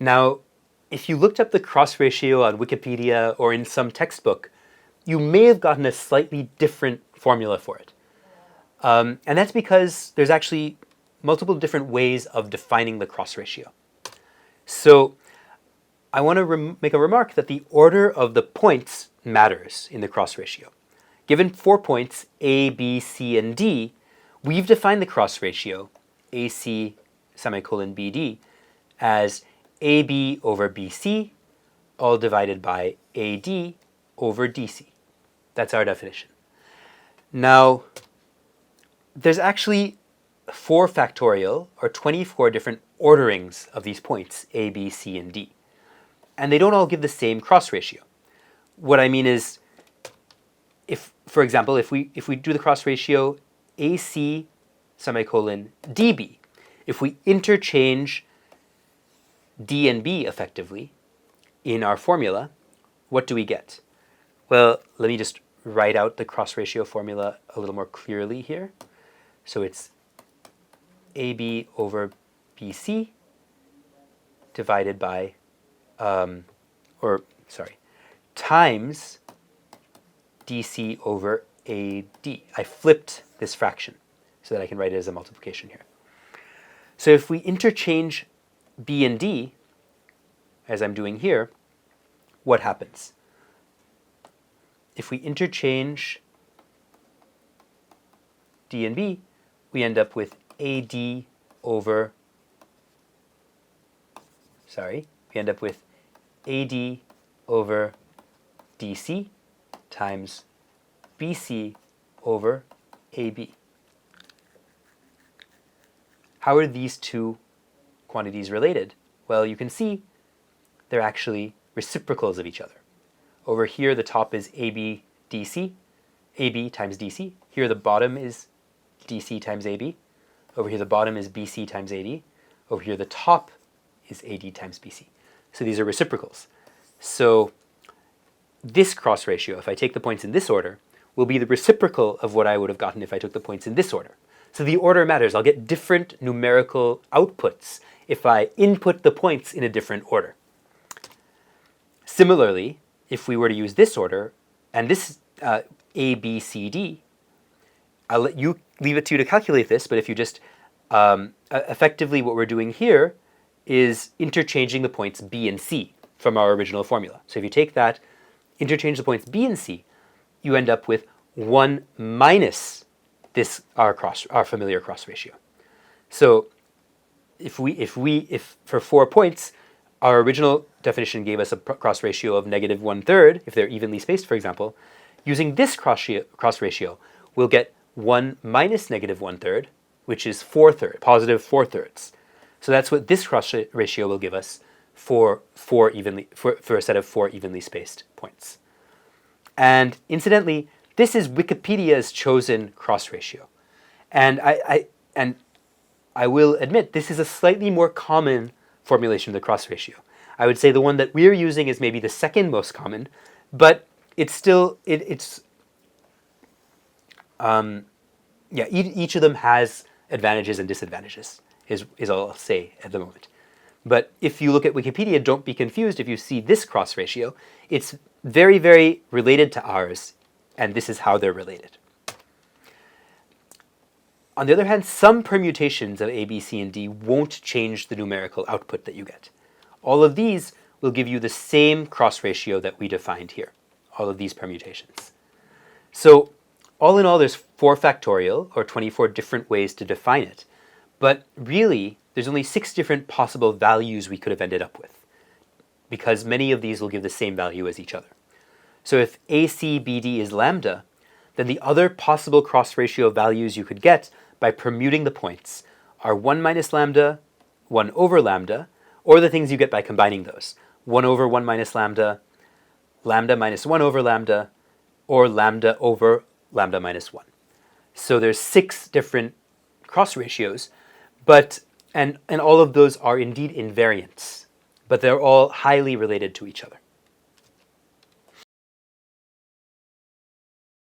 Now, if you looked up the cross ratio on Wikipedia or in some textbook, you may have gotten a slightly different formula for it. And that's because there's actually multiple different ways of defining the cross ratio. So I want to make a remark that the order of the points matters in the cross ratio. Given 4 points, A, B, C, and D, we've defined the cross ratio, AC semicolon BD, as AB over BC, all divided by AD over DC. That's our definition. Now, there's actually 4 factorial, or 24 different orderings of these points, A, B, C, and D. And they don't all give the same cross ratio. What I mean is, if, for example, if we do the cross ratio AC semicolon DB, if we interchange D and B effectively in our formula, what do we get? Well, let me just write out the cross ratio formula a little more clearly here. So it's AB over BC divided by, times DC over AD. I flipped this fraction so that I can write it as a multiplication here. So if we interchange B and D, as I'm doing here, what happens? If we interchange D and B, we end up with AD over, AD over DC times BC over AB. How are these two quantities related? Well, you can see they're actually reciprocals of each other. Over here, the top is AB DC, AB times DC. Here, the bottom is DC times AB. Over here, the bottom is BC times AD. Over here, the top is AD times BC. So these are reciprocals. So this cross ratio, if I take the points in this order, will be the reciprocal of what I would have gotten if I took the points in this order. So the order matters. I'll get different numerical outputs if I input the points in a different order. Similarly, if we were to use this order, and this A, B, C, D, I'll leave it to you to calculate this, but if you just, effectively what we're doing here is interchanging the points B and C from our original formula. So if you take that, interchange the points B and C, you end up with 1 minus this, our familiar cross ratio. So if for 4 points, our original definition gave us a cross ratio of negative 1/3, if they're evenly spaced, for example. Using this cross ratio, we'll get 1 minus negative 1/3, which is positive 4/3. So that's what this cross ratio will give us for a set of 4 evenly spaced points. And incidentally, this is Wikipedia's chosen cross ratio. And I will admit, this is a slightly more common formulation of the cross ratio. I would say the one that we're using is maybe the second most common, but it's still, each of them has advantages and disadvantages, is all I'll say at the moment. But if you look at Wikipedia, don't be confused if you see this cross ratio. It's very, very related to ours, and this is how they're related. On the other hand, some permutations of A, B, C, and D won't change the numerical output that you get. All of these will give you the same cross ratio that we defined here, all of these permutations. So all in all, there's 4 factorial, or 24 different ways to define it. But really, there's only 6 different possible values we could have ended up with, because many of these will give the same value as each other. So if ACBD is lambda, then the other possible cross ratio values you could get by permuting the points are 1 minus lambda, 1 over lambda, or the things you get by combining those. 1 over 1 minus lambda, lambda minus 1 over lambda, or lambda over lambda minus 1. So there's 6 different cross ratios, and all of those are indeed invariants, but they're all highly related to each other.